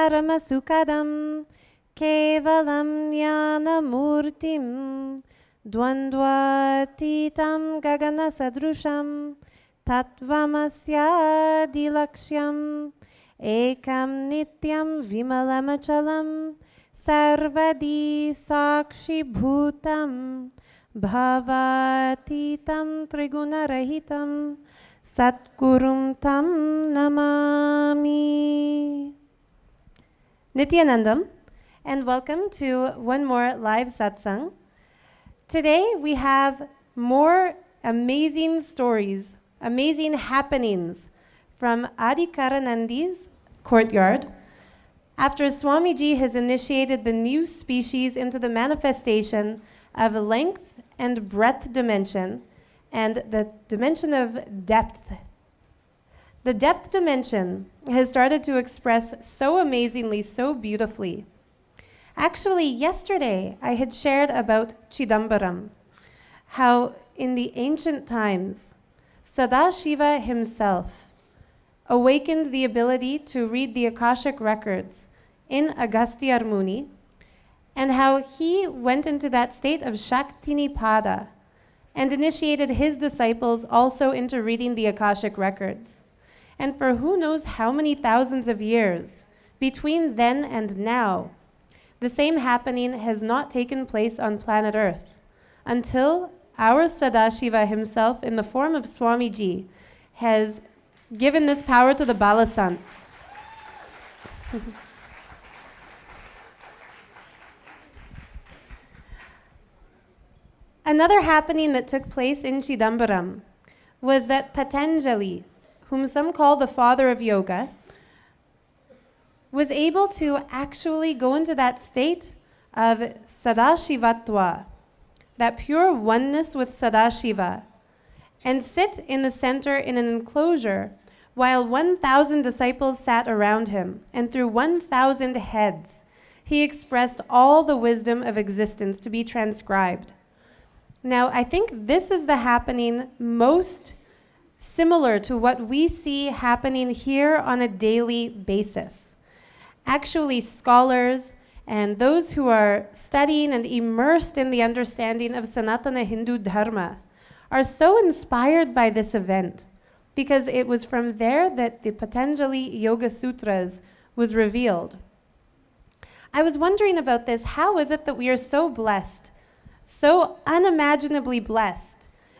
Paramasukadam Kevalam Jnanamurtim Dvandvatitam Gagana Sadrusham Tattvamasya Dilaksham Ekam Nityam Vimalamachalam Sarvadi Sakshi Bhutam Bhavatitam Trigunarahitam Satgurum Tam Namami. Nithyanandam, and welcome to one more live satsang. Today we have more amazing stories, amazing happenings from Adi Karanandi's courtyard after Swamiji has initiated the new species into the manifestation of length and breadth dimension and the dimension of depth. The depth dimension has started to express so amazingly, so beautifully. Actually, yesterday I had shared about Chidambaram, how in the ancient times, Sadashiva himself awakened the ability to read the Akashic records in Agastya Muni, and how he went into that state of Shaktinipada and initiated his disciples also into reading the Akashic records. And for who knows how many thousands of years between then and now, the same happening has not taken place on planet Earth until our Sadashiva himself, in the form of Swamiji, has given this power to the Balasants. Another happening that took place in Chidambaram was that Patanjali, whom some call the father of yoga, was able to actually go into that state of Sadashivatva, that pure oneness with Sadashiva, and sit in the center in an enclosure while 1,000 disciples sat around him, and through 1,000 heads, he expressed all the wisdom of existence to be transcribed. Now, I think this is the happening most similar to what we see happening here on a daily basis. Actually, scholars and those who are studying and immersed in the understanding of Sanatana Hindu Dharma are so inspired by this event, because it was from there that the Patanjali Yoga Sutras was revealed. I was wondering about this. How is it that we are so blessed, so unimaginably blessed,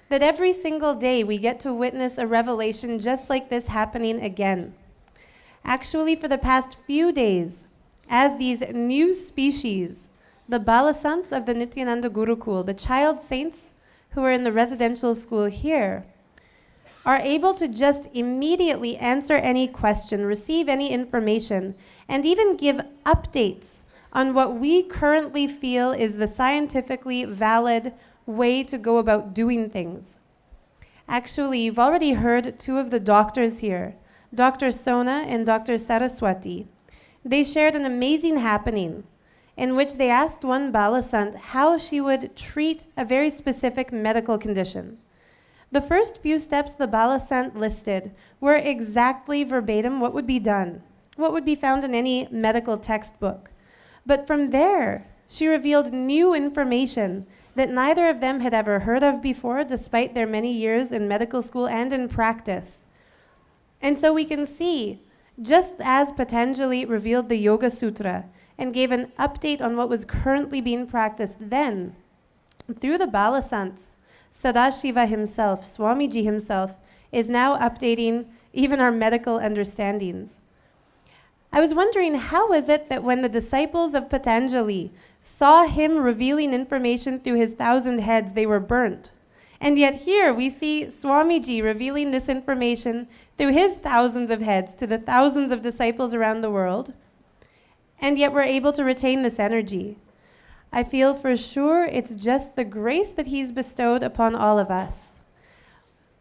that every single day we get to witness a revelation just like this happening again? Actually, for the past few days, as these new species, the Balasants of the Nithyananda Gurukul, the child saints who are in the residential school here, are able to just immediately answer any question, receive any information, and even give updates on what we currently feel is the scientifically valid way to go about doing things. Actually, you've already heard two of the doctors here, Dr. Sona and Dr. Saraswati. They shared an amazing happening in which they asked one Balasant how she would treat a very specific medical condition. The first few steps the Balasant listed were exactly verbatim what would be done, what would be found in any medical textbook. But from there, she revealed new information that neither of them had ever heard of before, despite their many years in medical school and in practice. And so we can see, just as Patanjali revealed the Yoga Sutra and gave an update on what was currently being practiced then, through the Balasants, Sadashiva himself, Swamiji himself, is now updating even our medical understandings. I was wondering, how is it that when the disciples of Patanjali saw him revealing information through his 1,000 heads, they were burnt? And yet here we see Swamiji revealing this information through his thousands of heads to the thousands of disciples around the world, and yet we're able to retain this energy. I feel for sure it's just the grace that he's bestowed upon all of us.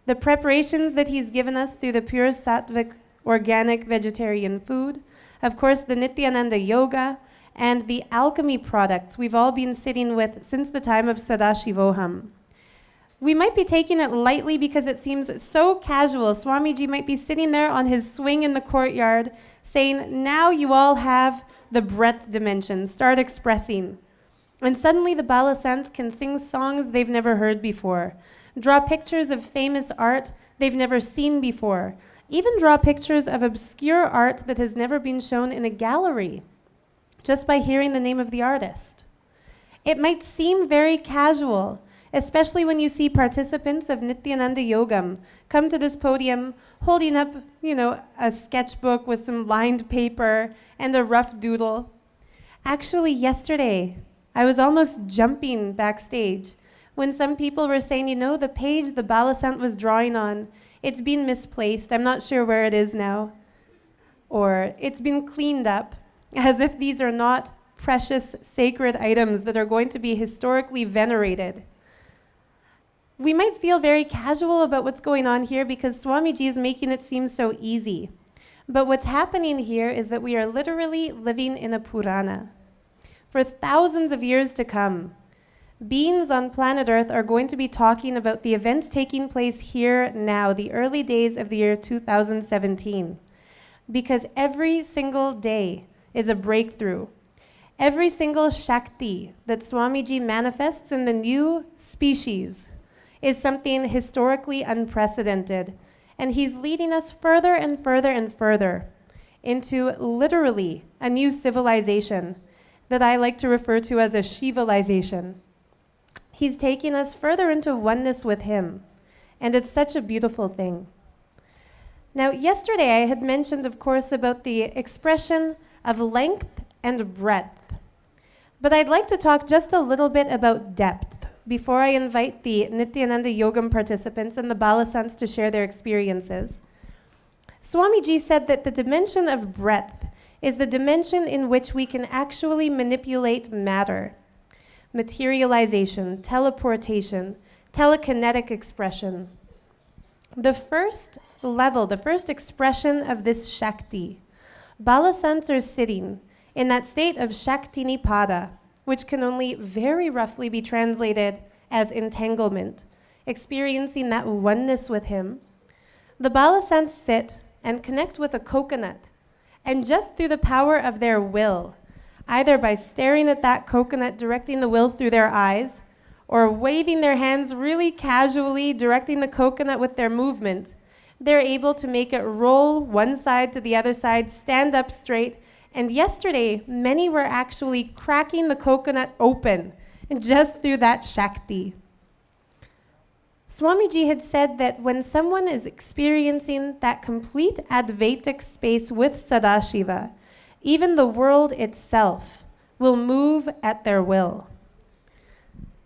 The preparations that he's given us through the pure sattvic, organic, vegetarian food, of course the Nithyananda Yoga, and the alchemy products we've all been sitting with since the time of Sadashivoham. We might be taking it lightly because it seems so casual. Swamiji might be sitting there on his swing in the courtyard saying, now you all have the breath dimension, start expressing. And suddenly the Balasants can sing songs they've never heard before, draw pictures of famous art they've never seen before, even draw pictures of obscure art that has never been shown in a gallery, just by hearing the name of the artist. It might seem very casual, especially when you see participants of Nithyananda Yogam come to this podium holding up, a sketchbook with some lined paper and a rough doodle. Actually, yesterday, I was almost jumping backstage when some people were saying, the page the Balasant was drawing on, it's been misplaced. I'm not sure where it is now. Or it's been cleaned up, as if these are not precious, sacred items that are going to be historically venerated. We might feel very casual about what's going on here because Swamiji is making it seem so easy. But what's happening here is that we are literally living in a Purana. For thousands of years to come, beings on planet Earth are going to be talking about the events taking place here now, the early days of the year 2017. Because every single day is a breakthrough. Every single Shakti that Swamiji manifests in the new species is something historically unprecedented. And he's leading us further and further and further into literally a new civilization that I like to refer to as a Shivalization. He's taking us further into oneness with him. And it's such a beautiful thing. Now, yesterday I had mentioned, of course, about the expression of length and breadth. But I'd like to talk just a little bit about depth before I invite the Nithyananda Yogam participants and the Balasants to share their experiences. Swamiji said that the dimension of breadth is the dimension in which we can actually manipulate matter. Materialization, teleportation, telekinetic expression. The first level, the first expression of this Shakti, Balasants are sitting in that state of Shaktinipada, which can only very roughly be translated as entanglement, experiencing that oneness with him. The Balasants sit and connect with a coconut, and just through the power of their will, either by staring at that coconut, directing the will through their eyes, or waving their hands really casually, directing the coconut with their movement, they're able to make it roll one side to the other side, stand up straight. And yesterday, many were actually cracking the coconut open, and just through that Shakti. Swamiji had said that when someone is experiencing that complete Advaitic space with Sadashiva, even the world itself will move at their will.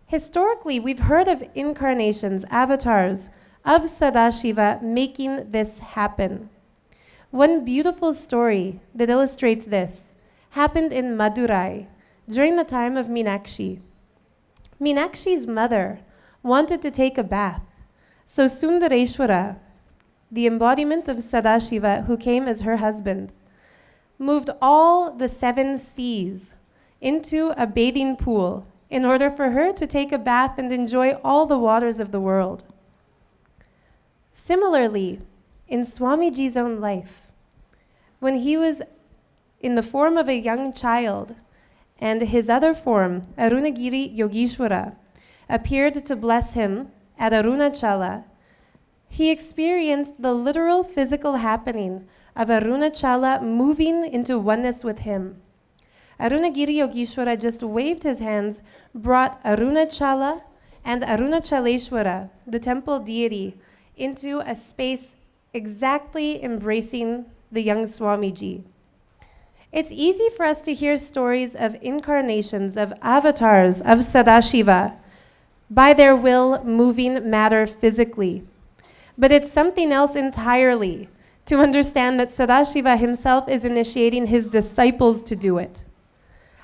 Historically, we've heard of incarnations, avatars, of Sadashiva making this happen. One beautiful story that illustrates this happened in Madurai during the time of Meenakshi. Meenakshi's mother wanted to take a bath, so Sundareshwara, the embodiment of Sadashiva who came as her husband, moved all the 7 seas into a bathing pool in order for her to take a bath and enjoy all the waters of the world. Similarly, in Swamiji's own life, when he was in the form of a young child and his other form, Arunagiri Yogeshwara, appeared to bless him at Arunachala, he experienced the literal physical happening of Arunachala moving into oneness with him. Arunagiri Yogeshwara just waved his hands, brought Arunachala and Arunachaleshwara, the temple deity, into a space exactly embracing the young Swamiji. It's easy for us to hear stories of incarnations, of avatars, of Sadashiva, by their will moving matter physically. But it's something else entirely to understand that Sadashiva himself is initiating his disciples to do it.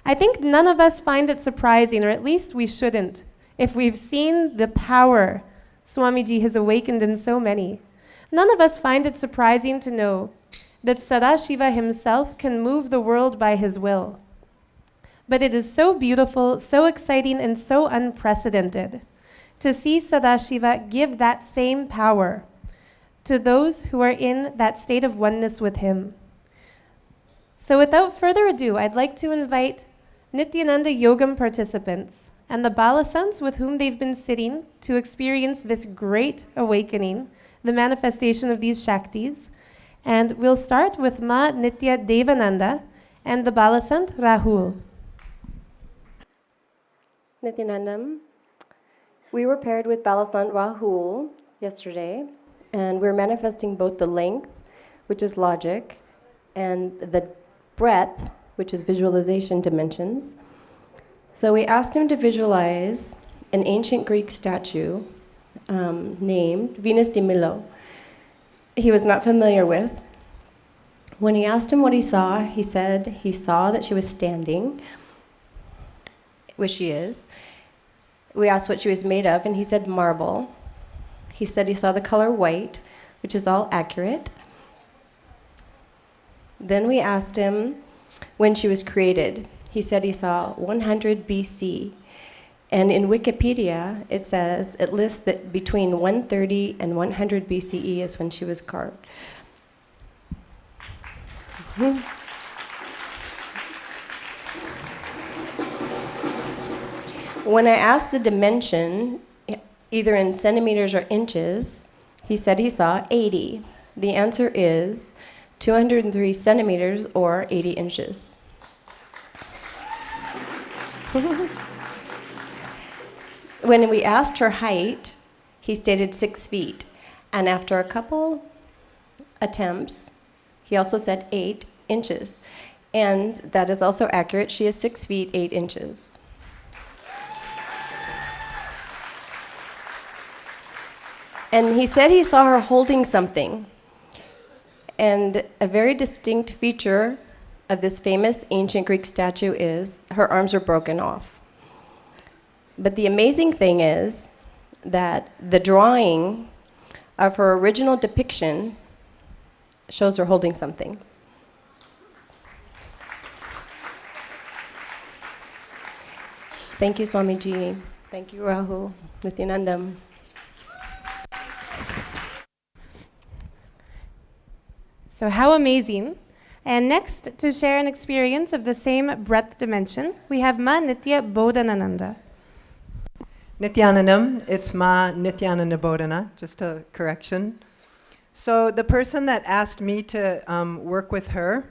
I think none of us find it surprising, or at least we shouldn't, if we've seen the power Swamiji has awakened in so many. None of us find it surprising to know that Sadashiva himself can move the world by his will. But it is so beautiful, so exciting, and so unprecedented to see Sadashiva give that same power to those who are in that state of oneness with him. So without further ado, I'd like to invite Nithyananda Yogam participants and the Balasants with whom they've been sitting to experience this great awakening, the manifestation of these Shaktis. And we'll start with Ma Nitya Devananda and the Balasant Rahul. Nithyanandam, we were paired with Balasant Rahul yesterday, and we're manifesting both the length, which is logic, and the breadth, which is visualization dimensions. So we asked him to visualize an ancient Greek statue named Venus de Milo. He was not familiar with. When he asked him what he saw, he said he saw that she was standing, which she is. We asked what she was made of, and he said marble. He said he saw the color white, which is all accurate. Then we asked him when she was created. He said he saw 100 BC. And in Wikipedia, it lists that between 130 and 100 BCE is when she was carved. When I asked the dimension, either in centimeters or inches, he said he saw 80. The answer is 203 centimeters or 80 inches. When we asked her height, he stated 6 feet. And after a couple attempts, he also said 8 inches. And that is also accurate. She is 6 feet, 8 inches. And he said he saw her holding something. And a very distinct feature of this famous ancient Greek statue is her arms are broken off. But the amazing thing is that the drawing of her original depiction shows her holding something. Thank you, Swamiji. Thank you, Rahul, Nithyanandam. So how amazing. And next, to share an experience of the same breadth dimension, we have Ma Nitya Bodhanananda. Nithyanandam, it's Ma Nithyananda Bodhana, just a correction. So the person that asked me to work with her,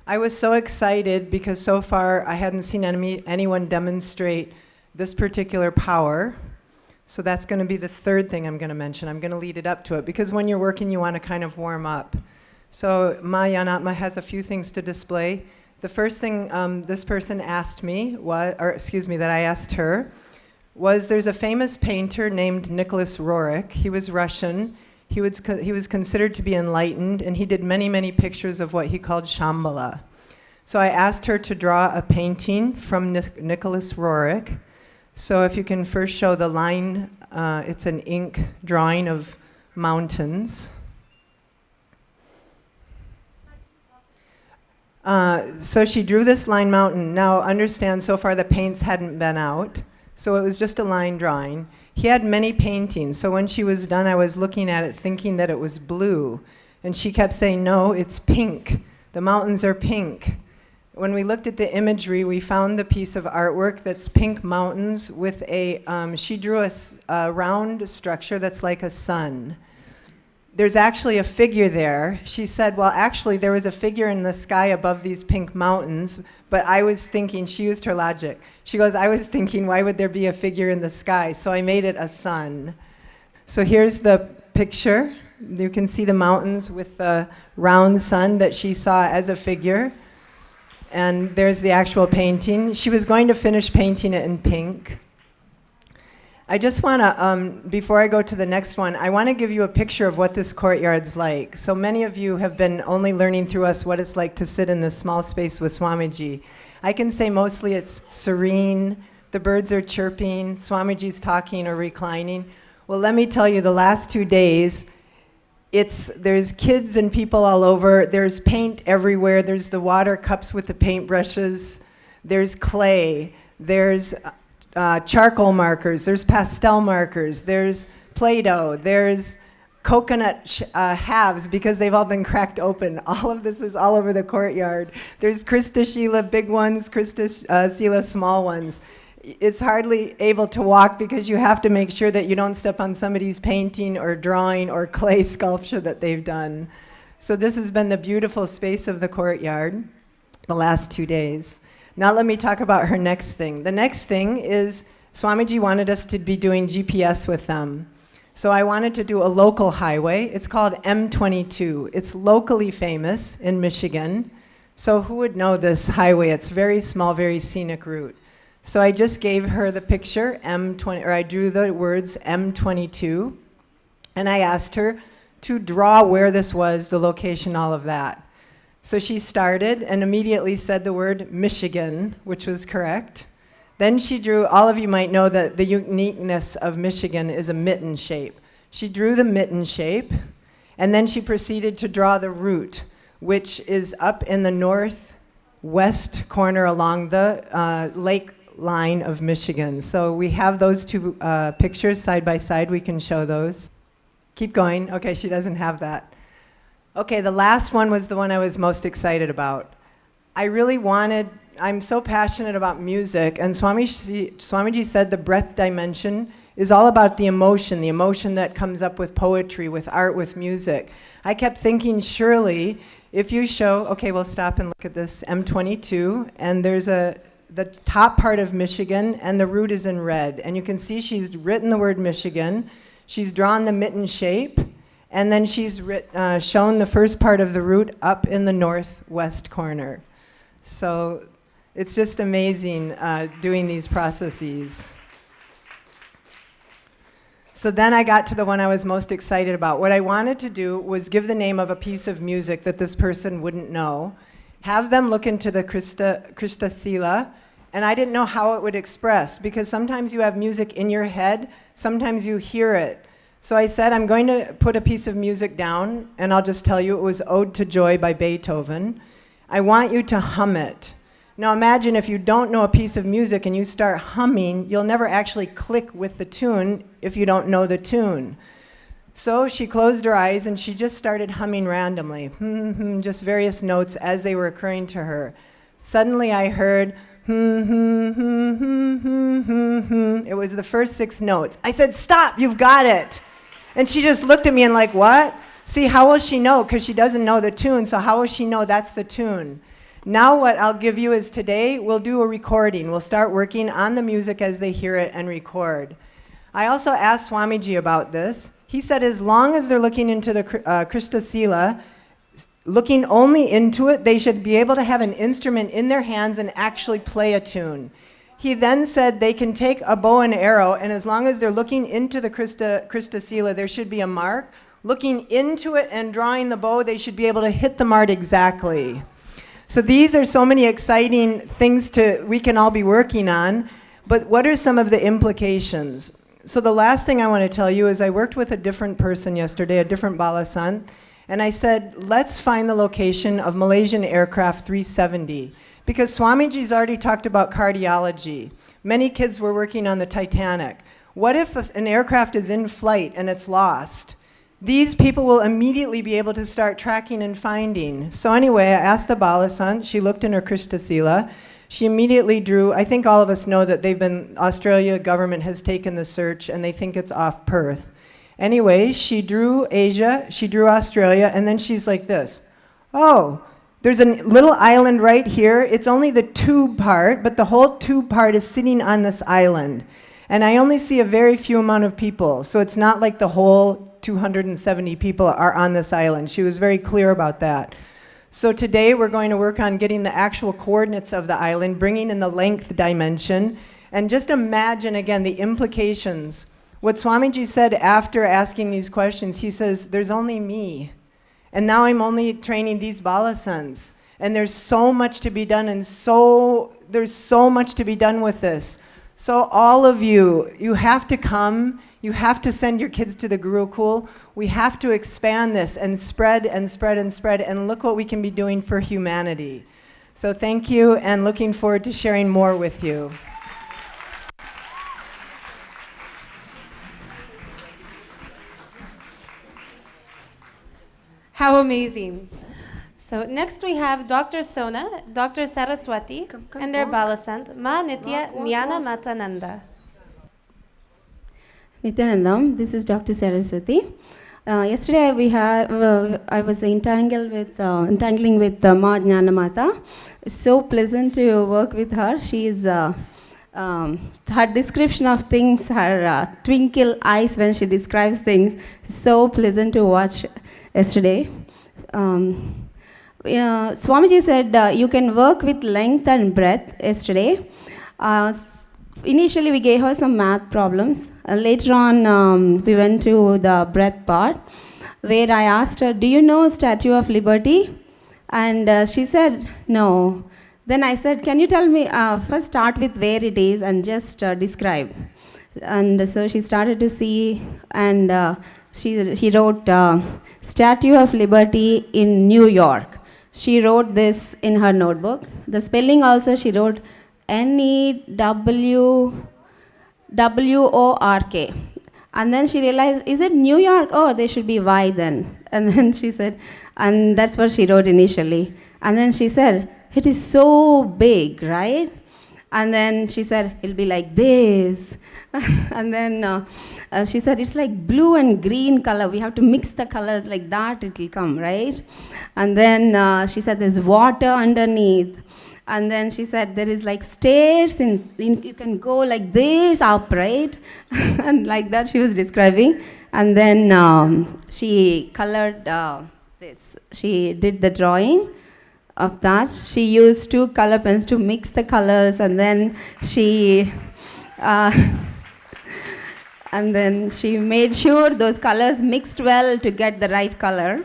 I was so excited because so far I hadn't seen anyone demonstrate this particular power. So that's going to be the third thing I'm going to mention. I'm going to lead it up to it because when you're working, you want to kind of warm up. So Ma Yanatma has a few things to display. The first thing this person asked me, that I asked her, was there's a famous painter named Nicholas Roerich. He was Russian. He was considered to be enlightened, and he did many, many pictures of what he called Shambhala. So I asked her to draw a painting from Nicholas Roerich. So if you can first show the line, it's an ink drawing of mountains. So she drew this line mountain. Now understand, so far the paints hadn't been out, so it was just a line drawing. He had many paintings, so when she was done, I was looking at it thinking that it was blue. And she kept saying, no, it's pink. The mountains are pink. When we looked at the imagery, we found the piece of artwork that's pink mountains with she drew a round structure that's like a sun. There's actually a figure there. She said, well, actually, there was a figure in the sky above these pink mountains, but I was thinking, she used her logic. She goes, I was thinking, why would there be a figure in the sky? So I made it a sun. So here's the picture. You can see the mountains with the round sun that she saw as a figure. And there's the actual painting. She was going to finish painting it in pink. I just want to, before I go to the next one, I want to give you a picture of what this courtyard's like. So many of you have been only learning through us what it's like to sit in this small space with Swamiji. I can say mostly it's serene, the birds are chirping, Swamiji's talking or reclining. Well, let me tell you, the last 2 days, there's kids and people all over, there's paint everywhere, there's the water cups with the paintbrushes, there's clay, there's charcoal markers, there's pastel markers, there's Play-Doh, there's coconut halves because they've all been cracked open. All of this is all over the courtyard. There's Krista Sheila big ones, Krista Sheila small ones. It's hardly able to walk because you have to make sure that you don't step on somebody's painting or drawing or clay sculpture that they've done. So this has been the beautiful space of the courtyard the last 2 days. Now let me talk about her next thing. The next thing is Swamiji wanted us to be doing GPS with them. So I wanted to do a local highway. It's called M22. It's locally famous in Michigan. So who would know this highway? It's very small, very scenic route. So I just gave her the picture, I drew the words M22, and I asked her to draw where this was, the location, all of that. So she started and immediately said the word Michigan, which was correct. Then she drew, all of you might know that the uniqueness of Michigan is a mitten shape. She drew the mitten shape, and then she proceeded to draw the route, which is up in the northwest corner along the lake line of Michigan. So we have those two pictures side by side. We can show those. Keep going. Okay, she doesn't have that. Okay, the last one was the one I was most excited about. I'm so passionate about music, and Swamiji said the breath dimension is all about the emotion that comes up with poetry, with art, with music. I kept thinking, surely, if you show, okay, we'll stop and look at this M22, and there's the top part of Michigan, and the route is in red. And you can see she's written the word Michigan, she's drawn the mitten shape, and then she's shown the first part of the route up in the northwest corner. So it's just amazing doing these processes. So then I got to the one I was most excited about. What I wanted to do was give the name of a piece of music that this person wouldn't know, have them look into the Krista Sila, and I didn't know how it would express, because sometimes you have music in your head, sometimes you hear it. So I said, I'm going to put a piece of music down, and I'll just tell you it was Ode to Joy by Beethoven. I want you to hum it. Now imagine if you don't know a piece of music and you start humming, you'll never actually click with the tune if you don't know the tune. So she closed her eyes and she just started humming randomly, just various notes as they were occurring to her. Suddenly I heard, It was the first 6 notes. I said, stop, you've got it. And she just looked at me and like, what? See, how will she know? Because she doesn't know the tune, so how will she know that's the tune? Now what I'll give you is today, we'll do a recording. We'll start working on the music as they hear it and record. I also asked Swamiji about this. He said as long as they're looking into the Krista Sila, looking only into it, they should be able to have an instrument in their hands and actually play a tune. He then said they can take a bow and arrow, and as long as they're looking into the Krista Sila, there should be a mark. Looking into it and drawing the bow, they should be able to hit the mark exactly. So these are so many exciting things we can all be working on, but what are some of the implications? So the last thing I want to tell you is I worked with a different person yesterday, a different Balasant, and I said, let's find the location of Malaysian aircraft 370, because Swamiji's already talked about cardiology. Many kids were working on the Titanic. What if an aircraft is in flight and it's lost? These people will immediately be able to start tracking and finding. So anyway, I asked the Balasant, she looked in her Krista Sila, she immediately drew, I think all of us know that Australia government has taken the search and they think it's off Perth. Anyway, she drew Asia, she drew Australia, and then she's like this. Oh, there's a little island right here. It's only the tube part, but the whole tube part is sitting on this island. And I only see a very few amount of people, so it's not like the whole 270 people are on this island. She was very clear about that. So today we're going to work on getting the actual coordinates of the island, bringing in the length dimension, and just imagine again the implications. What Swamiji said after asking these questions, he says, there's only me. And now I'm only training these Balasants. And there's so much to be done, and there's so much to be done with this. So all of you, you have to come, you have to send your kids to the Gurukul. We have to expand this and spread and spread and spread, and look what we can be doing for humanity. So thank you, and looking forward to sharing more with you. How amazing. So next we have Dr. Sona, Dr. Saraswati, and their Balasant, Ma Nitya Jnana Matananda. Nithyanandam, this is Dr. Saraswati. Yesterday I was entangling with Ma Jnanamata. It's so pleasant to work with her. She is her description of things, her twinkle eyes when she describes things, so pleasant to watch yesterday. Swamiji said you can work with length and breadth yesterday. Initially, we gave her some math problems. Later on, we went to the breadth part, where I asked her, do you know Statue of Liberty? And she said, no. Then I said, can you tell me, first start with where it is and just describe. And so she started to see, and she wrote Statue of Liberty in New York. She wrote this in her notebook. The spelling also, she wrote Newyork. And then she realized, is it New York? Oh, there should be Y then. And then she said, and that's what she wrote initially. And then she said, it is so big, right? And then she said, it'll be like this. And then she said, it's like blue and green color. We have to mix the colors like that, it'll come, right? And then she said, there's water underneath. And then she said, there is like stairs, you can go like this up, right? And like that she was describing. And then she colored this. She did the drawing of that. She used 2 color pens to mix the colors, and then she made sure those colors mixed well to get the right color.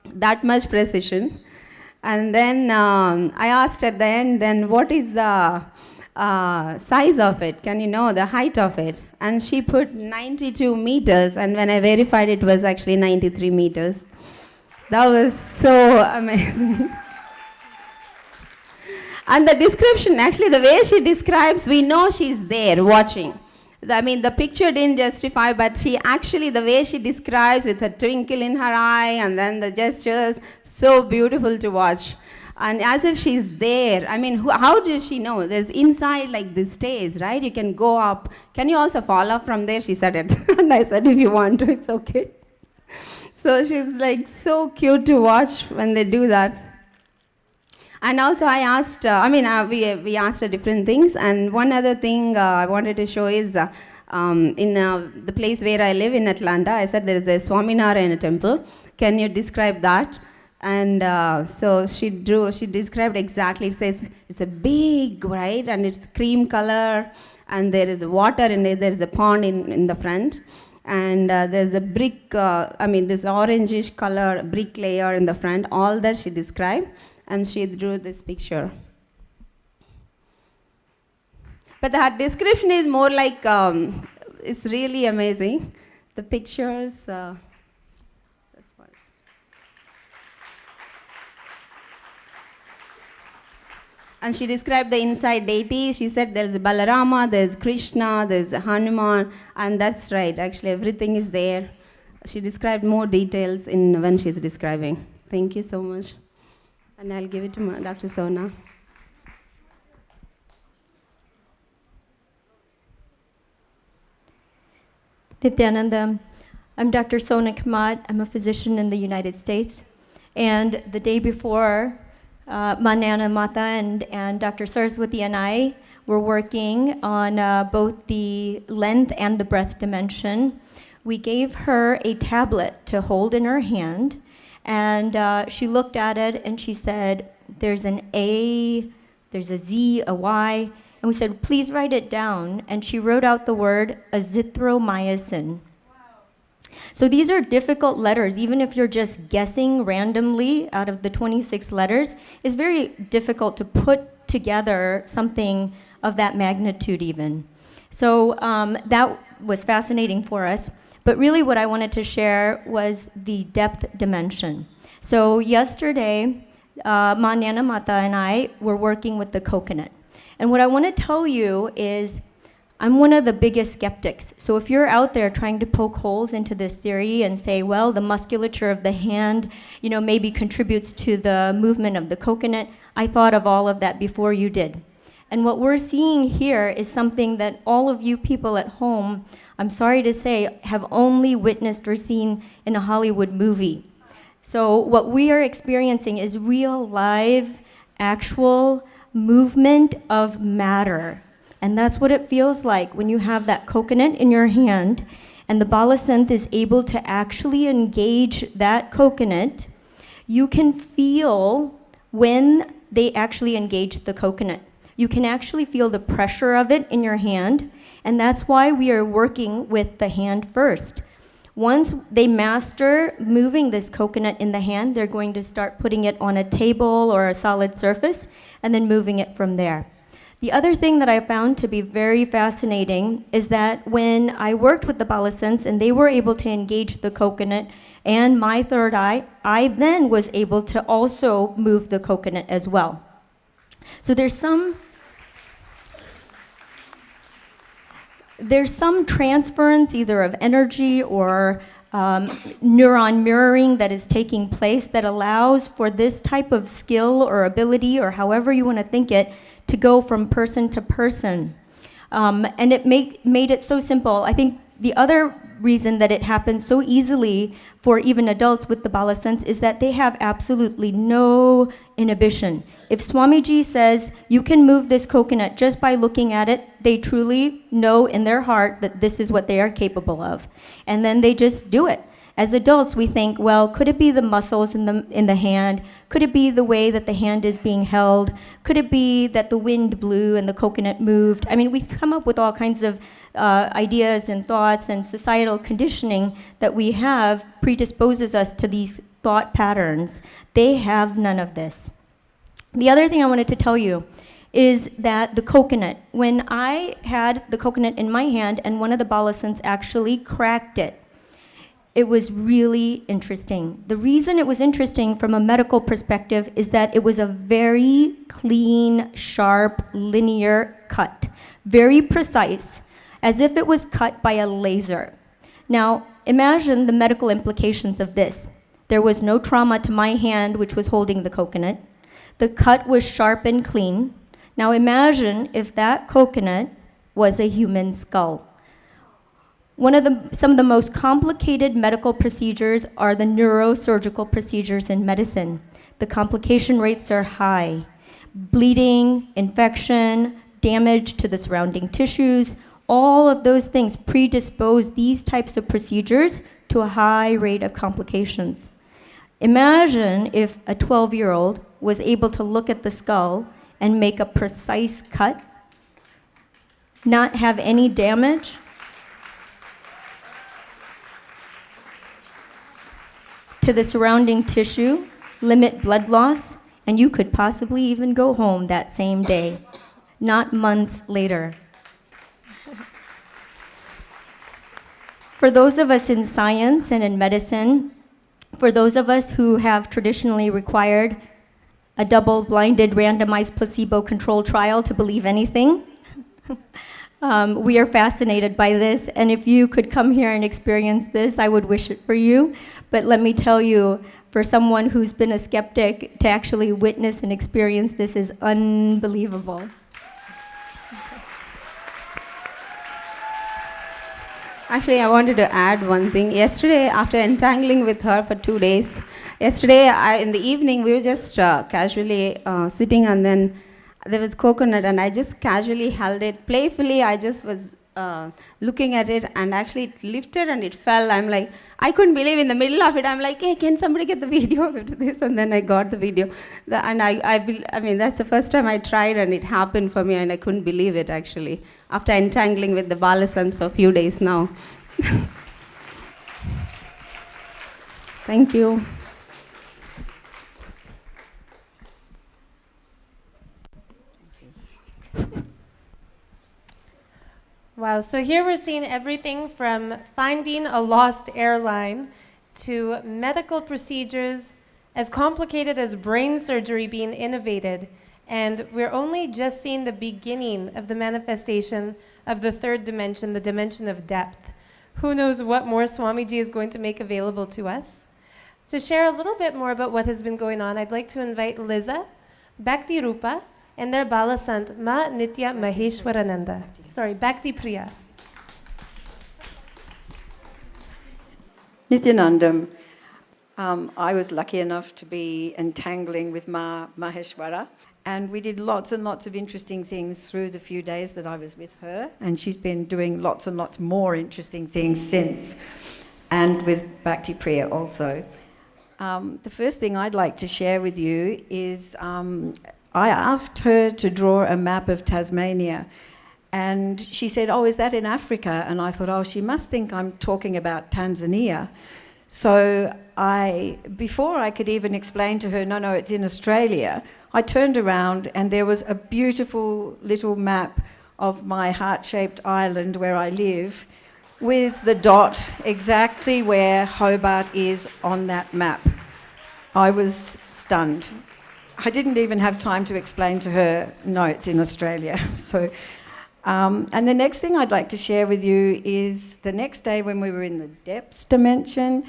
That much precision. And then I asked at the end, then what is the size of it? Can you know the height of it? And she put 92 meters, and when I verified, it was actually 93 meters. That was so amazing. And the description, actually the way she describes, we know she's there watching. I mean, the picture didn't justify, but she actually, the way she describes with a twinkle in her eye and then the gestures, so beautiful to watch. And as if she's there. I mean, how does she know? There's inside like this stairs, right? You can go up. Can you also fall off from there? She said it. And I said, if you want to, it's okay. So she's like so cute to watch when they do that. And also I asked, we asked her different things, and one other thing I wanted to show is in the place where I live in Atlanta, I said there is a Swaminarayan temple. Can you describe that? And so she described exactly. It says it's a big, right, and it's cream color, and there is water in it, there is a pond in the front. And there's a brick, this orangish color brick layer in the front, all that she described. And she drew this picture. But her description is more like, it's really amazing. The pictures, that's what. And she described the inside deity. She said there's Balarama, there's Krishna, there's Hanuman, and that's right, actually everything is there. She described more details when she's describing. Thank you so much. And I'll give it to Dr. Sona. Nithyananda, I'm Dr. Sona Kamat. I'm a physician in the United States. And the day before, Manana Mata and Dr. Saraswati and I were working on both the length and the breadth dimension. We gave her a tablet to hold in her hand. And she looked at it and she said, there's an A, there's a Z, a Y. And we said, please write it down. And she wrote out the word azithromycin. Wow. So these are difficult letters. Even if you're just guessing randomly out of the 26 letters, it's very difficult to put together something of that magnitude even. So that was fascinating for us. But really what I wanted to share was the depth dimension. So yesterday, Manana Mata and I were working with the coconut. And what I want to tell you is I'm one of the biggest skeptics. So if you're out there trying to poke holes into this theory and say, well, the musculature of the hand, maybe contributes to the movement of the coconut, I thought of all of that before you did. And what we're seeing here is something that all of you people at home, I'm sorry to say, have only witnessed or seen in a Hollywood movie. So what we are experiencing is real, live, actual movement of matter. And that's what it feels like when you have that coconut in your hand and the Balasant is able to actually engage that coconut. You can feel when they actually engage the coconut. You can actually feel the pressure of it in your hand, and that's why we are working with the hand first. Once they master moving this coconut in the hand, they're going to start putting it on a table or a solid surface and then moving it from there. The other thing that I found to be very fascinating is that when I worked with the Balasants and they were able to engage the coconut and my third eye, I then was able to also move the coconut as well. So there's some transference either of energy or neuron mirroring that is taking place that allows for this type of skill or ability, or however you want to think it, to go from person to person. And it made it so simple. I think the other reason that it happens so easily for even adults with the Balasants is that they have absolutely no inhibition. If Swamiji says, you can move this coconut just by looking at it, they truly know in their heart that this is what they are capable of. And then they just do it. As adults, we think, well, could it be the muscles in the hand? Could it be the way that the hand is being held? Could it be that the wind blew and the coconut moved? I mean, we come up with all kinds of ideas and thoughts, and societal conditioning that we have predisposes us to these thought patterns. They have none of this. The other thing I wanted to tell you is that the coconut, when I had the coconut in my hand and one of the Balasants actually cracked it, it was really interesting. The reason it was interesting from a medical perspective is that it was a very clean, sharp, linear cut, very precise, as if it was cut by a laser. Now, imagine the medical implications of this. There was no trauma to my hand, which was holding the coconut. The cut was sharp and clean. Now imagine if that coconut was a human skull. Some of the most complicated medical procedures are the neurosurgical procedures in medicine. The complication rates are high. Bleeding, infection, damage to the surrounding tissues, all of those things predispose these types of procedures to a high rate of complications. Imagine if a 12-year-old was able to look at the skull and make a precise cut, not have any damage, to the surrounding tissue, limit blood loss, and you could possibly even go home that same day, not months later. For those of us in science and in medicine, for those of us who have traditionally required a double-blinded, randomized, placebo-controlled trial to believe anything, we are fascinated by this, and if you could come here and experience this, I would wish it for you. But let me tell you, for someone who's been a skeptic, to actually witness and experience this is unbelievable. Actually, I wanted to add one thing. Yesterday, after entangling with her for 2 days, in the evening, we were just casually sitting, and then there was coconut, and I just casually held it. Playfully, I just was looking at it, and actually it lifted and it fell. I'm like, I couldn't believe in the middle of it. I'm like, hey, can somebody get the video of this? And then I got the video. I mean, that's the first time I tried, and it happened for me, and I couldn't believe it, actually, after entangling with the Balasants for a few days now. Thank you. Wow, so here we're seeing everything from finding a lost airline to medical procedures as complicated as brain surgery being innovated. And we're only just seeing the beginning of the manifestation of the third dimension, the dimension of depth. Who knows what more Swamiji is going to make available to us? To share a little bit more about what has been going on, I'd like to invite Liza, Bhakti Rupa, and their Balasant, Ma Nitya Maheshwarananda. Bhakti Priya. Nithyanandam, I was lucky enough to be entangling with Ma Maheshwara, and we did lots and lots of interesting things through the few days that I was with her, and she's been doing lots and lots more interesting things since, and with Bhakti Priya also. The first thing I'd like to share with you is I asked her to draw a map of Tasmania, and she said, "Oh, is that in Africa?" And I thought, oh, she must think I'm talking about Tanzania. So before I could even explain to her, no, it's in Australia, I turned around and there was a beautiful little map of my heart-shaped island where I live, with the dot exactly where Hobart is on that map. I was stunned. I didn't even have time to explain to her, no, it's in Australia. So, and the next thing I'd like to share with you is the next day when we were in the depth dimension,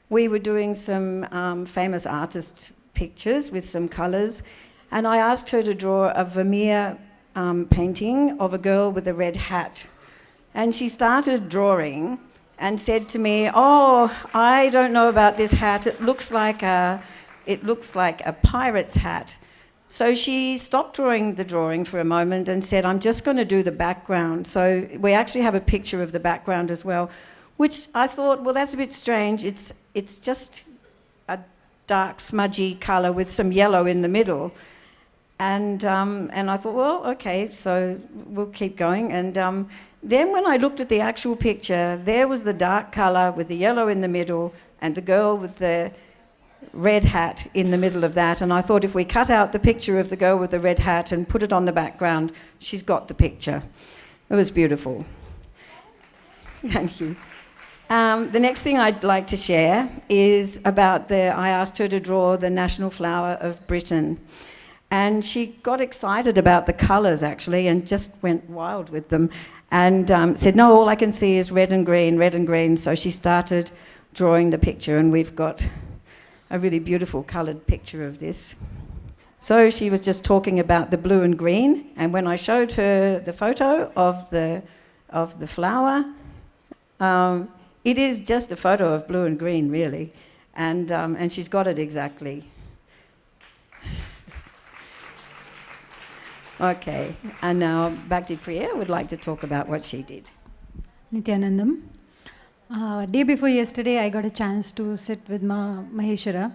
we were doing some famous artist pictures with some colours, and I asked her to draw a Vermeer painting of a girl with a red hat. And she started drawing and said to me, "Oh, I don't know about this hat. It looks like a pirate's hat." So she stopped drawing the drawing for a moment and said, "I'm just going to do the background." So we actually have a picture of the background as well, which I thought, well, that's a bit strange. It's just a dark, smudgy colour with some yellow in the middle. And I thought, well, okay, so we'll keep going. And then when I looked at the actual picture, there was the dark colour with the yellow in the middle and the girl with the red hat in the middle of that. And I thought, if we cut out the picture of the girl with the red hat and put it on the background, she's got the picture. It was beautiful. Thank you. The next thing I'd like to share is about I asked her to draw the national flower of Britain. And she got excited about the colours, actually, and just went wild with them. And said, "No, all I can see is red and green, red and green." So she started drawing the picture, and we've got a really beautiful coloured picture of this. So she was just talking about the blue and green, and when I showed her the photo of the flower, it is just a photo of blue and green, really, and she's got it exactly. Okay, and now Bhakti Priya would like to talk about what she did. Nithyanandam. Day before yesterday, I got a chance to sit with Maheshwara.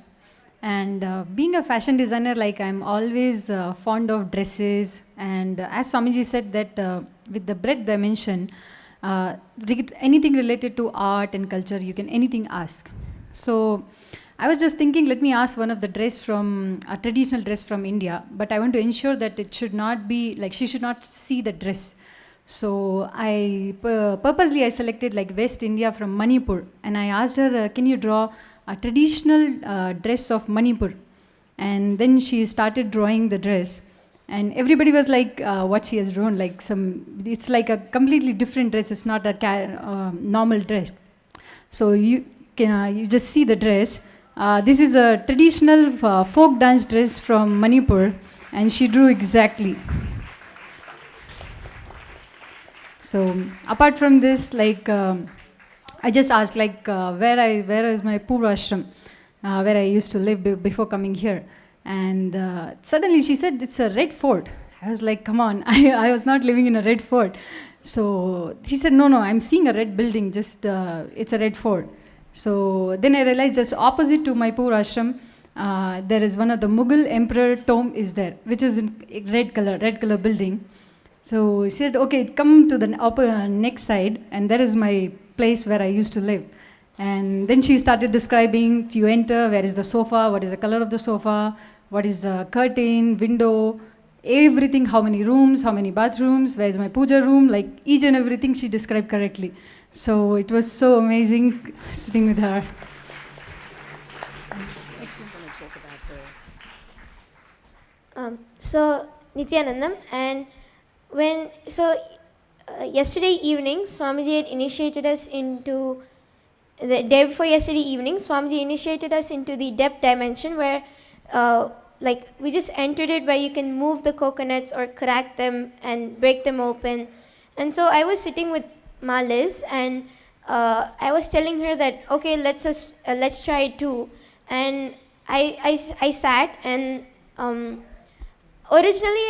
And being a fashion designer, like, I'm always fond of dresses. And as Swamiji said that with the breadth dimension, anything related to art and culture, you can anything ask. So I was just thinking, let me ask one of the a traditional dress from India, but I want to ensure that it should not be, like, she should not see the dress. So I purposely selected like West India from Manipur, and I asked her, can you draw a traditional dress of Manipur? And then she started drawing the dress, and everybody was like, what she has drawn, like it's like a completely different dress. It's not a normal dress. So you just see the dress. This is a traditional folk dance dress from Manipur, and she drew exactly. So apart from this, like, I just asked, like, where is my Purvashram, where I used to live before coming here. And suddenly she said, it's a red fort. I was like, come on, I was not living in a red fort. So she said, no, I'm seeing a red building, just it's a red fort. So then I realized just opposite to my Purvashram, there is one of the Mughal emperor tomb is there, which is in red color building. So she said, okay, come to the next side, and there is my place where I used to live. And then she started describing, you enter, where is the sofa, what is the color of the sofa, what is the curtain, window, everything, how many rooms, how many bathrooms, where is my puja room, like each and everything she described correctly. So it was so amazing sitting with her. Next, she's going to talk about her. So Nithyanandam, and yesterday evening, Swamiji had initiated us into the day before yesterday evening. Swamiji initiated us into the depth dimension where, like, we just entered it where you can move the coconuts or crack them and break them open. And so I was sitting with Ma Liz, and I was telling her that okay, let's try it too. And I sat and. Originally,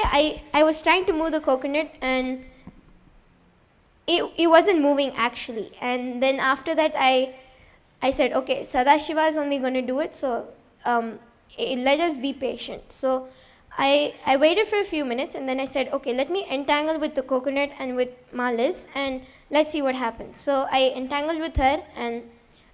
I was trying to move the coconut and it wasn't moving actually. And then after that, I said, okay, Sadashiva is only going to do it, so let us be patient. So I waited for a few minutes and then I said, okay, let me entangle with the coconut and with Malis and let's see what happens. So I entangled with her and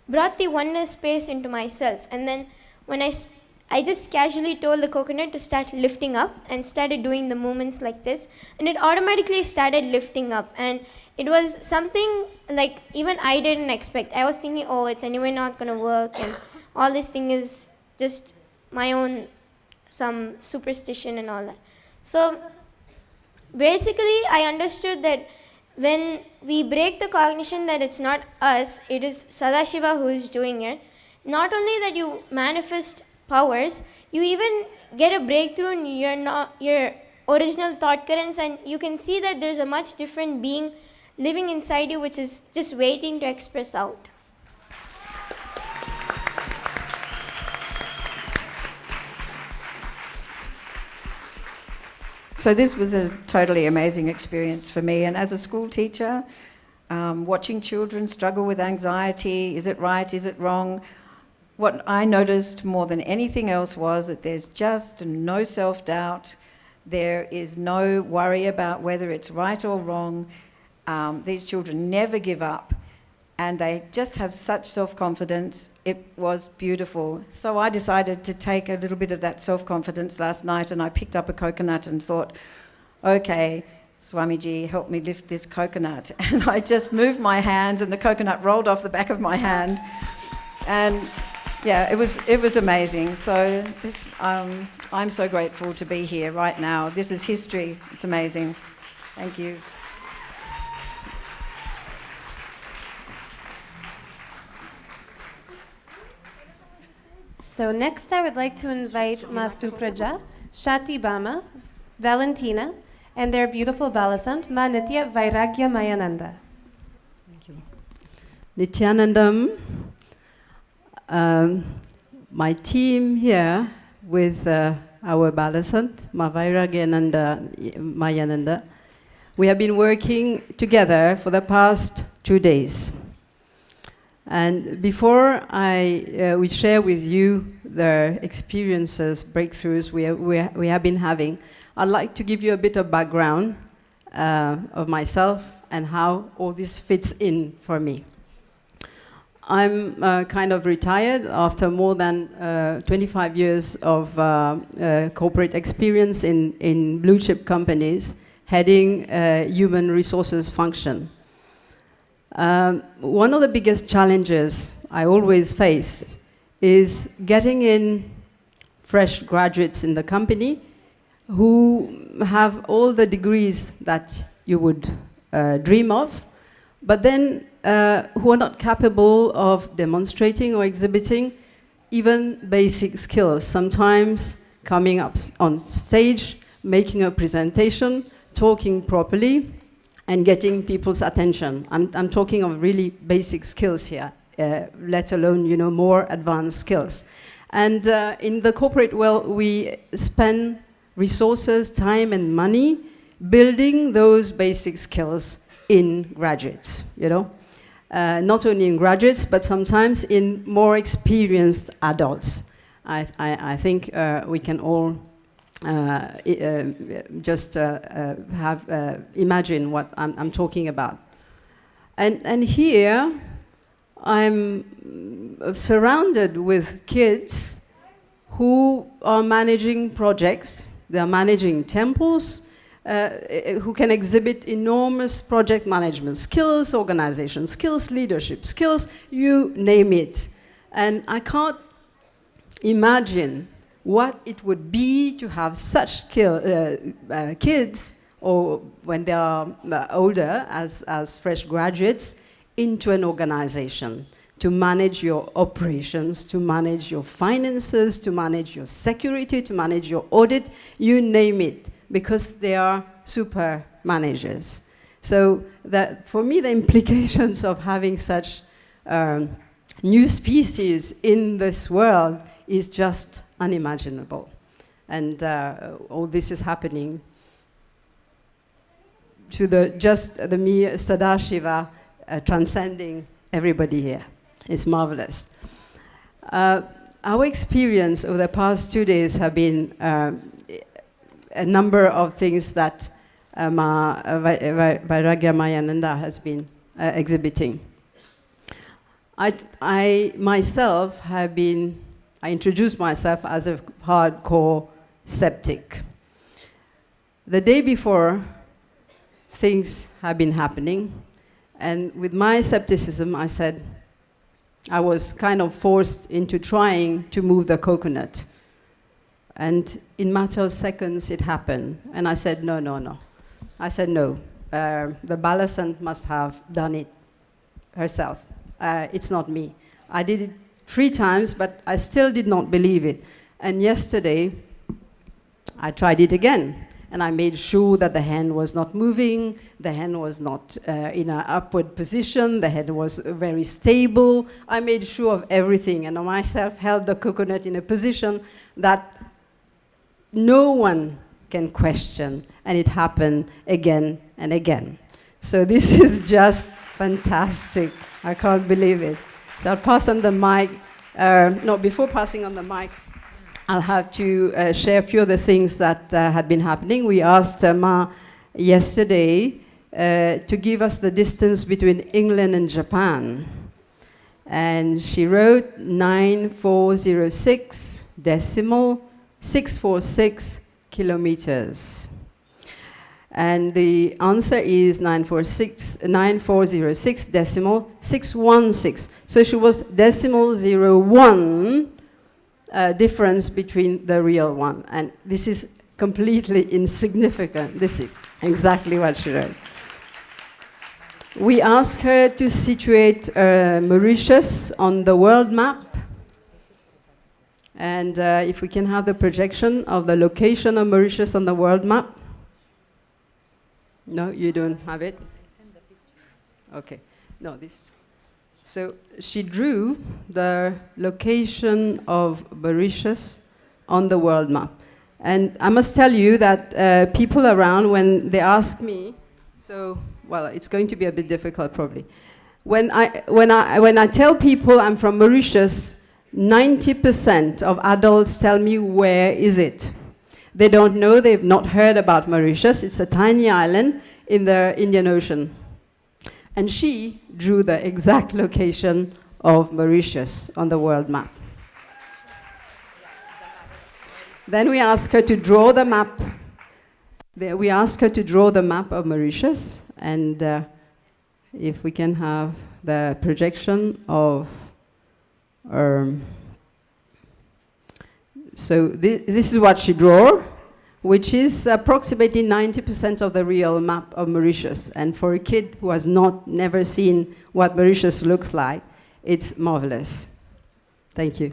brought the oneness space into myself. And then when I just casually told the coconut to start lifting up and started doing the movements like this, and it automatically started lifting up. And it was something like even I didn't expect. I was thinking, oh, it's anyway not going to work, and all this thing is just my own some superstition and all that. So basically I understood that when we break the cognition that it's not us, it is Sadashiva who is doing it, not only that you manifest powers, you even get a breakthrough in your original thought currents, and you can see that there's a much different being living inside you which is just waiting to express out. So this was a totally amazing experience for me, and as a school teacher, watching children struggle with anxiety, is it right, is it wrong? What I noticed more than anything else was that there's just no self-doubt. There is no worry about whether it's right or wrong. These children never give up, and they just have such self-confidence. It was beautiful. So I decided to take a little bit of that self-confidence last night, and I picked up a coconut and thought, okay, Swamiji, help me lift this coconut. And I just moved my hands, and the coconut rolled off the back of my hand. And yeah, it was amazing. So this, I'm so grateful to be here right now. This is history. It's amazing. Thank you. So next I would like to invite Masu Praja, Shati Bama, Valentina, and their beautiful Balasant, Ma Nitya Vairagya Mayananda. Thank you. Nithyanandam, my team here with our Balasant, Ma Vairagyananda Mayananda, we have been working together for the past 2 days. And before we share with you the experiences, breakthroughs we have been having, I'd like to give you a bit of background of myself and how all this fits in for me. I'm kind of retired after more than 25 years of corporate experience in blue chip companies, heading human resources function. One of the biggest challenges I always face is getting in fresh graduates in the company who have all the degrees that you would dream of, but then who are not capable of demonstrating or exhibiting even basic skills. Sometimes coming up on stage, making a presentation, talking properly, and getting people's attention. I'm talking of really basic skills here, let alone, more advanced skills. And in the corporate world, we spend resources, time, and money building those basic skills in graduates, not only in graduates, but sometimes in more experienced adults. I think we can all just imagine what I'm talking about. And here, I'm surrounded with kids who are managing projects, they're managing temples, who can exhibit enormous project management skills, organization skills, leadership skills, you name it. And I can't imagine what it would be to have such kids or when they are older as fresh graduates into an organization to manage your operations, to manage your finances, to manage your security, to manage your audit, you name it, because they are super managers. So that, for me, the implications of having such new species in this world is just unimaginable. And all this is happening to the mere Sadashiva transcending everybody here. It's marvelous. Our experience over the past 2 days have been a number of things that Vairagya Mayananda has been exhibiting. I myself have been, I introduced myself as a hardcore septic. The day before, things have been happening, and with my septicism, I said, I was kind of forced into trying to move the coconut. And in a matter of seconds, it happened. And I said, no, no, no. I said, no. The Balasant must have done it herself. It's not me. I did it 3 times, but I still did not believe it. And yesterday, I tried it again. And I made sure that the hand was not moving, the hand was not in an upward position, the head was very stable. I made sure of everything, and I myself held the coconut in a position that no one can question, and it happened again and again. So this is just fantastic. I can't believe it. So I'll pass on the mic. No, before passing on the mic, I'll have to share a few of the things that had been happening. We asked Ma yesterday to give us the distance between England and Japan. And she wrote 9406.646 kilometers. And the answer is 9406.616. So she was 0.01 difference between the real one. And this is completely insignificant. This is exactly what she wrote. We asked her to situate Mauritius on the world map. And if we can have the projection of the location of Mauritius on the world map. No, you don't have it? Okay. No, this. So she drew the location of Mauritius on the world map. And I must tell you that people around, when they ask me, so, well, it's going to be a bit difficult probably. When I tell people I'm from Mauritius, 90% of adults tell me, where is it? They don't know, they've not heard about Mauritius. It's a tiny island in the Indian Ocean. And she drew the exact location of Mauritius on the world map. Then we asked her to draw the map. We asked her to draw the map of Mauritius, and if we can have the projection of... so this is what she drew, which is approximately 90% of the real map of Mauritius. And for a kid who has never seen what Mauritius looks like, it's marvelous. Thank you.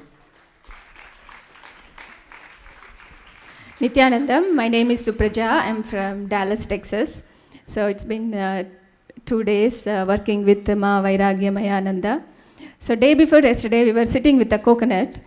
Nithyanandam, my name is Supraja. I'm from Dallas, Texas. So it's been 2 days working with Ma Vairagya Mayananda. So day before yesterday, we were sitting with a coconut.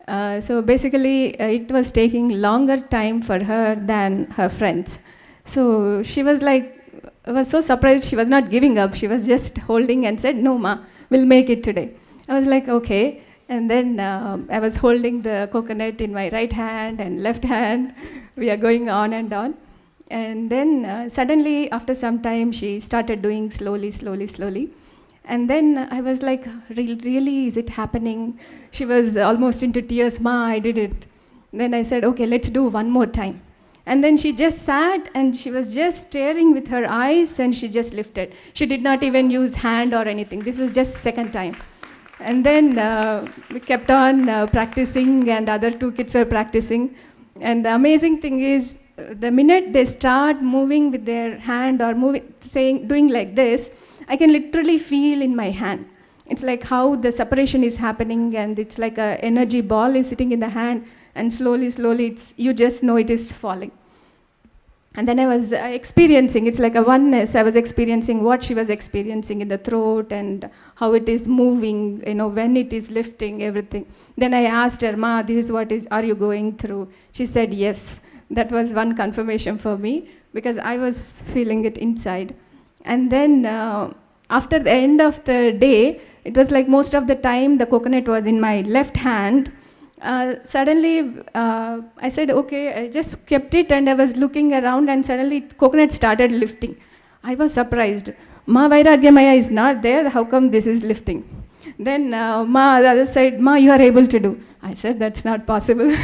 So basically, it was taking longer time for her than her friends. So she was like, I was so surprised she was not giving up. She was just holding and said, no, Ma, we'll make it today. I was like, okay. And then I was holding the coconut in my right hand and left hand. We are going on and on. And then suddenly, after some time, she started doing slowly, slowly, slowly. And then I was like, really, is it happening? She was almost into tears. Ma, I did it. Then I said, okay, let's do one more time. And then she just sat and she was just staring with her eyes and she just lifted. She did not even use hand or anything. This was just second time. And then we kept on practicing, and the other 2 kids were practicing. And the amazing thing is, the minute they start moving with their hand or doing like this, I can literally feel in my hand. It's like how the separation is happening, and it's like a energy ball is sitting in the hand, and slowly, you just know it is falling. And then I was experiencing, it's like a oneness. I was experiencing what she was experiencing in the throat and how it is moving, when it is lifting, everything. Then I asked her, Ma, this is are you going through? She said, yes. That was one confirmation for me, because I was feeling it inside. And then after the end of the day, it was like most of the time the coconut was in my left hand. Suddenly, I said, okay, I just kept it and I was looking around, and suddenly coconut started lifting. I was surprised. Ma, Vairagyamaya is not there, how come this is lifting? Then Ma, the other side, Ma, you are able to do. I said, that's not possible.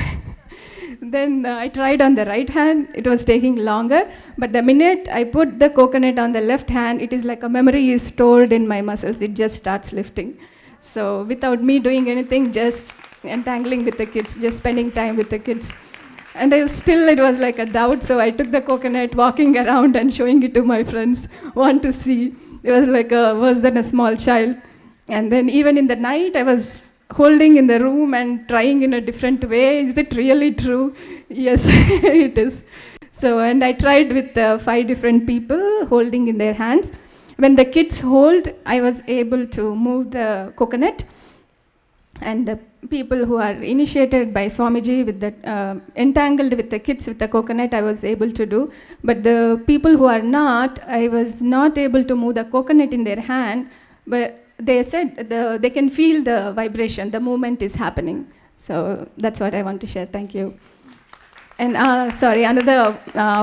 Then I tried on the right hand, it was taking longer, but the minute I put the coconut on the left hand, it is like a memory is stored in my muscles, it just starts lifting. So without me doing anything, just entangling with the kids, just spending time with the kids. And it was like a doubt, so I took the coconut, walking around and showing it to my friends, want to see. It was like worse than a small child. And then even in the night, I was holding in the room and trying in a different way. Is it really true? Yes, it is. So, and I tried with 5 different people holding in their hands. When the kids hold, I was able to move the coconut. And the people who are initiated by Swamiji with the entangled with the kids with the coconut, I was able to do. But the people who are not, I was not able to move the coconut in their hand. But they said they can feel the vibration, the movement is happening. So that's what I want to share. Thank you. And another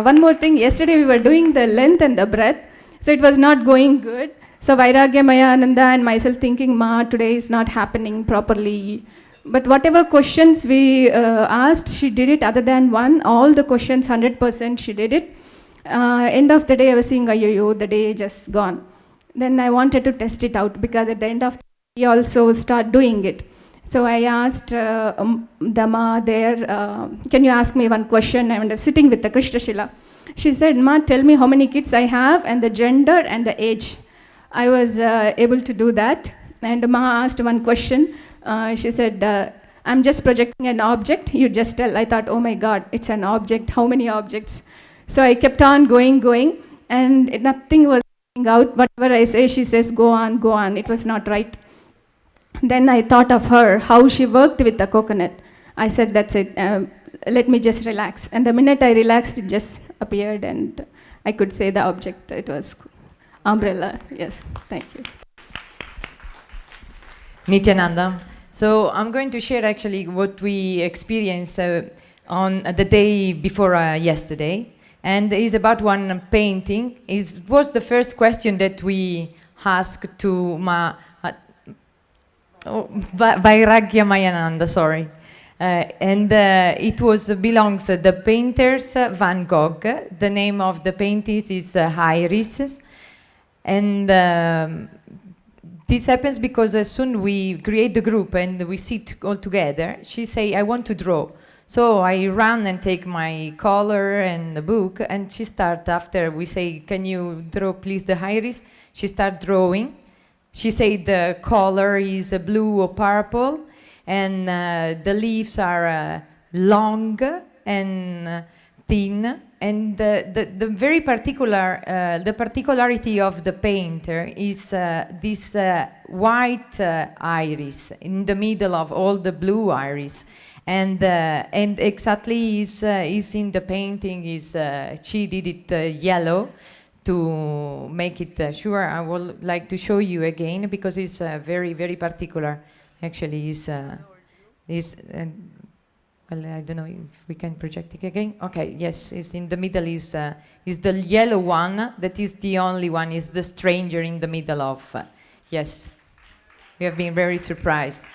one more thing. Yesterday we were doing the length and the breath, so it was not going good. So Vairagyamaya Ananda and myself thinking, Ma, today is not happening properly. But whatever questions we asked, she did it. Other than one, all the questions 100% she did it. End of the day, I was saying, the day just gone. Then I wanted to test it out, because at the end of the day, we also start doing it. So I asked the Ma there, can you ask me one question? I was sitting with the Krishna Shila. She said, Ma, tell me how many kids I have and the gender and the age. I was able to do that. And Ma asked one question. She said, I'm just projecting an object. You just tell. I thought, oh my God, it's an object. How many objects? So I kept on going, and nothing was out. Whatever I say, she says, go on. It was not right. Then I thought of her, how she worked with the coconut. I said, that's it. Let me just relax. And the minute I relaxed, it just appeared, and I could say the object. It was umbrella. Yes, thank you. Nithyananda. So I'm going to share actually what we experienced on the day before yesterday. And it's about one painting. It was the first question that we asked to Vairagyamayananda, sorry. And it belongs to the painters Van Gogh. The name of the paintings is Iris. And this happens because soon we create the group and we sit all together. She say, I want to draw. So I run and take my color and the book, and she start after we say, can you draw please the iris? She start drawing. She say the color is blue or purple, and the leaves are long and thin. And the very particular, the particularity of the painter is this white iris in the middle of all the blue iris. And exactly is in the painting is she did it yellow to make it sure. I would like to show you again because it's very, very particular. Actually, well, I don't know if we can project it again. Okay, yes, it's in the middle is the yellow one. That is the only one. Is the stranger in the middle of. Yes, we have been very surprised.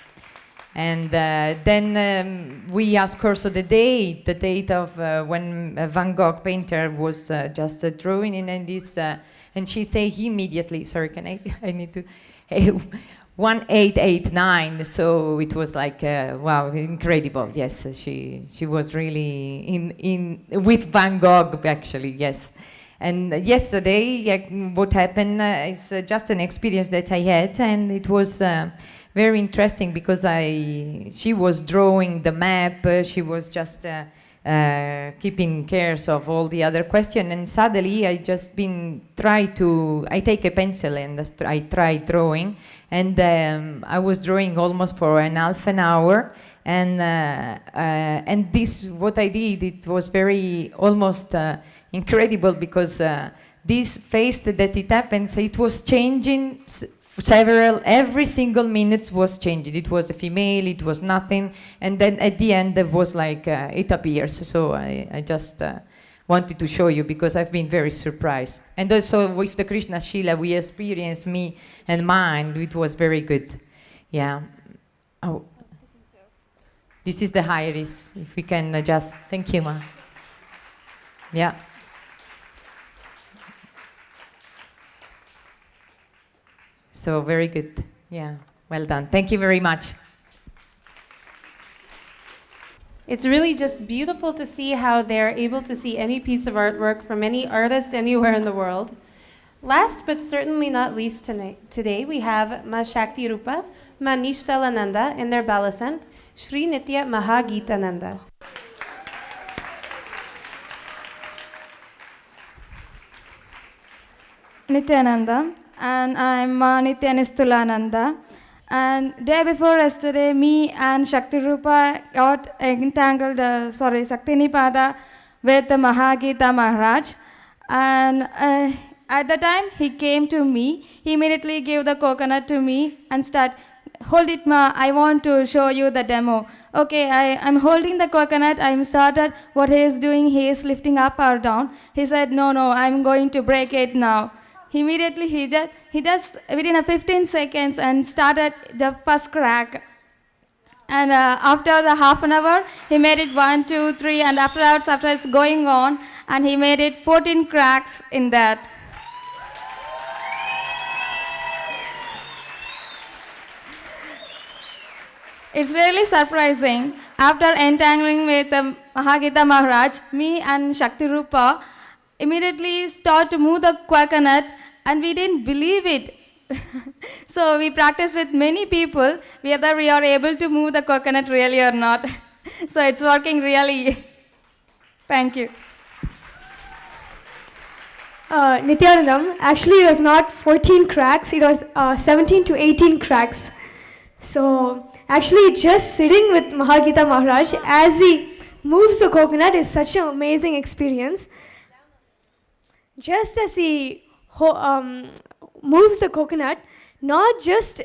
And then we asked also the date of when Van Gogh painter was just drawing in, and this, and she say immediately. Sorry, can I need to. 1889, so it was like wow, incredible. Yes, she was really in with Van Gogh actually. Yes, and yesterday what happened is just an experience that I had, and it was very interesting because she was drawing the map. She was just keeping cares of all the other questions, and suddenly I just I take a pencil and I try drawing, and I was drawing almost for an half an hour, and this what I did, it was very almost incredible because this face that it happens, it was changing every single minute was changing. It was a female, it was nothing, and then at the end it was like it appears. So I just wanted to show you because I've been very surprised. And also with the Krishna Shila we experienced me and mine, it was very good. Yeah. Oh, this is the iris. If we can just, thank you, Ma. Yeah. So very good. Yeah, well done. Thank you very much. It's really just beautiful to see how they're able to see any piece of artwork from any artist anywhere in the world. Last but certainly not least today we have Ma Shakti Rupa, Ma Nishtalananda and their Balasant, Shri Nitya Mahagitananda. Nithyananda, and I'm Nithyananda. And day before yesterday, me and Shakti Rupa got entangled, Shaktini Pada with Mahagita Maharaj. And at the time he came to me, he immediately gave the coconut to me and started, hold it ma, I want to show you the demo. Okay, I'm holding the coconut, I'm started, what he is doing, he is lifting up or down. He said, no, I'm going to break it now. Immediately he just within 15 seconds and started the first crack. And after the half an hour, he made it 1, 2, 3, and after it's going on, and he made it 14 cracks in that. It's really surprising. After entangling with Mahagita Maharaj, me and Shakti Rupa immediately start to move the coconut, and we didn't believe it. So we practiced with many people whether we are able to move the coconut really or not. So it's working really. Thank you. Nithyanandam, actually it was not 14 cracks, it was 17 to 18 cracks. So actually just sitting with Mahagita Maharaj as he moves the coconut is such an amazing experience. Just as he moves the coconut, not just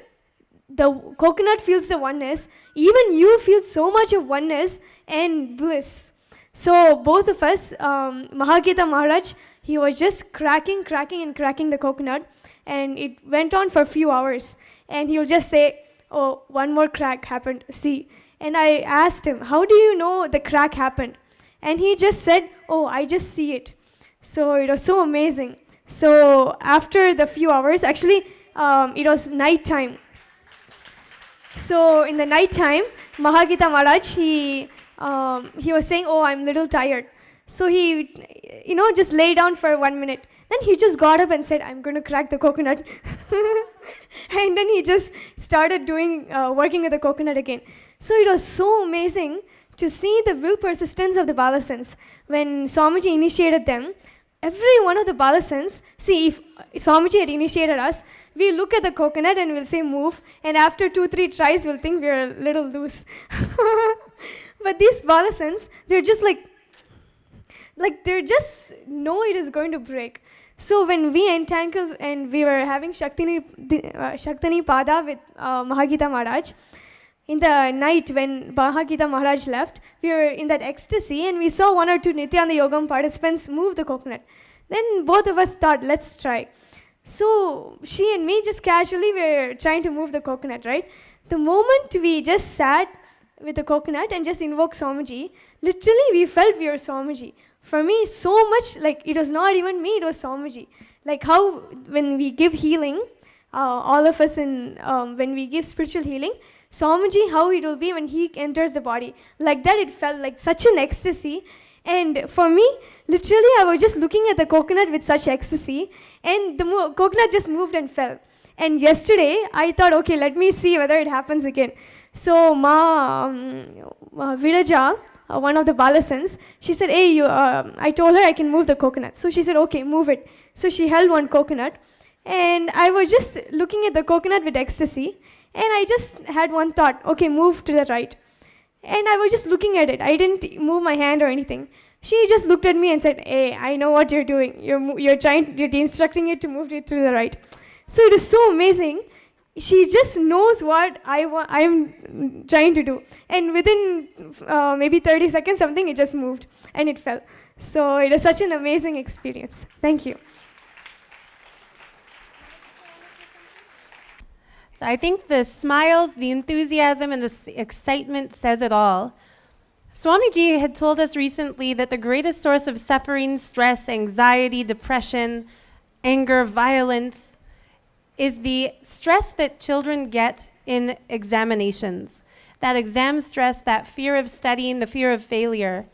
the coconut feels the oneness, even you feel so much of oneness and bliss. So both of us, Mahagita Maharaj, he was just cracking the coconut, and it went on for a few hours. And he would just say, oh, one more crack happened, see. And I asked him, how do you know the crack happened? And he just said, oh, I just see it. So it was so amazing. So after the few hours, actually it was night time. So in the night time, Mahagita Maharaj, he was saying, oh, I'm a little tired. So he, just lay down for 1 minute. Then he just got up and said, I'm going to crack the coconut. And then he just started working with the coconut again. So it was so amazing to see the will persistence of the Balasants. When Swamiji initiated them, every one of the Balasants, see, if Swamiji had initiated us, we look at the coconut and we'll say move, and after 2-3 tries, we'll think we're a little loose. But these Balasants, they're just like they just know it is going to break. So when we entangled and we were having Shaktini Pada with Mahagita Maharaj, in the night when Mahagita Maharaj left, we were in that ecstasy and we saw 1 or 2 Nithyananda Yogam participants move the coconut. Then both of us thought, let's try. So she and me just casually were trying to move the coconut, right? The moment we just sat with the coconut and just invoked Swamiji, literally we felt we were Swamiji. For me, so much, like it was not even me, it was Swamiji. Like how when we give healing, all of us when we give spiritual healing. Swamiji, how it will be when he enters the body. Like that, it felt like such an ecstasy. And for me, literally, I was just looking at the coconut with such ecstasy, and the coconut just moved and fell. And yesterday, I thought, okay, let me see whether it happens again. So, Viraja, one of the Balasants, she said, hey, I told her I can move the coconut. So she said, okay, move it. So she held one coconut, and I was just looking at the coconut with ecstasy, and I just had one thought, okay, move to the right. And I was just looking at it. I didn't move my hand or anything. She just looked at me and said, hey, I know what you're doing. You're instructing it to move it to the right. So it is so amazing. She just knows what I'm trying to do. And within maybe 30 seconds, something, it just moved and it fell. So it is such an amazing experience. Thank you. So I think the smiles, the enthusiasm, and the excitement says it all. Swamiji had told us recently that the greatest source of suffering, stress, anxiety, depression, anger, violence is the stress that children get in examinations. That exam stress, that fear of studying, the fear of failure.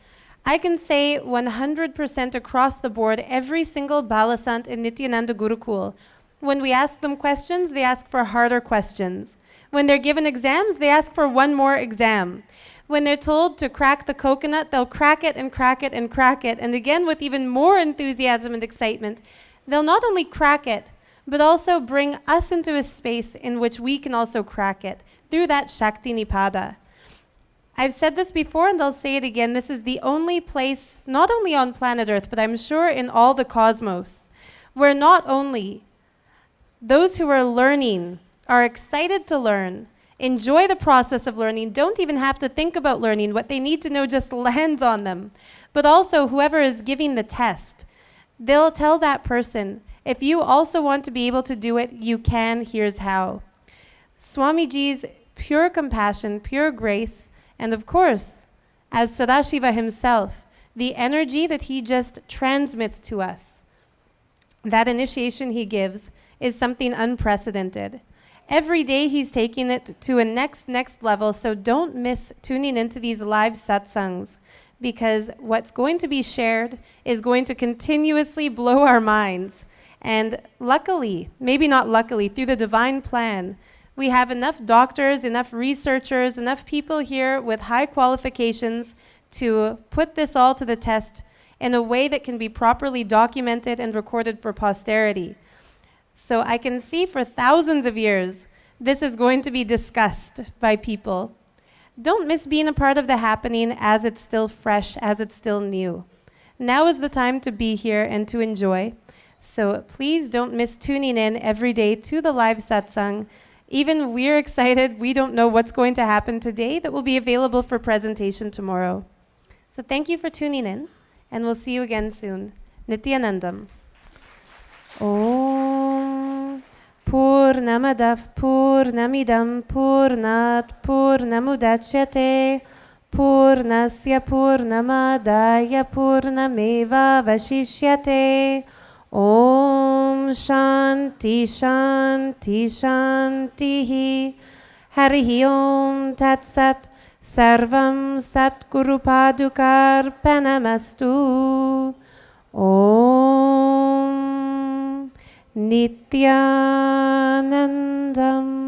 I can say 100% across the board, every single Balasant in Nithyananda Gurukul, when we ask them questions, they ask for harder questions. When they're given exams, they ask for one more exam. When they're told to crack the coconut, they'll crack it and crack it and crack it. And again, with even more enthusiasm and excitement, they'll not only crack it, but also bring us into a space in which we can also crack it through that Shakti Nipada. I've said this before and I'll say it again. This is the only place, not only on planet Earth, but I'm sure in all the cosmos, where not only those who are learning are excited to learn, enjoy the process of learning, don't even have to think about learning. What they need to know just lands on them. But also, whoever is giving the test, they'll tell that person, if you also want to be able to do it, you can, here's how. Swamiji's pure compassion, pure grace, and of course, as Sadashiva himself, the energy that he just transmits to us, that initiation he gives, is something unprecedented. Every day he's taking it to a next level, so don't miss tuning into these live satsangs, because what's going to be shared is going to continuously blow our minds. And luckily, maybe not luckily, through the divine plan, we have enough doctors, enough researchers, enough people here with high qualifications to put this all to the test in a way that can be properly documented and recorded for posterity. So I can see for thousands of years, this is going to be discussed by people. Don't miss being a part of the happening as it's still fresh, as it's still new. Now is the time to be here and to enjoy. So please don't miss tuning in every day to the live satsang. Even we're excited. We don't know what's going to happen today that will be available for presentation tomorrow. So thank you for tuning in, and we'll see you again soon. Nithyanandam. Om Purnamadav Purnamidam Purnat Purnamudachyate Purnasya Purnamadaya Purnameva Vashishyate. Om Shanti Shanti Shanti Harihi Om Tat Sat Sarvam Sat Guru Padukar Panamastu. Om Nithyanandam.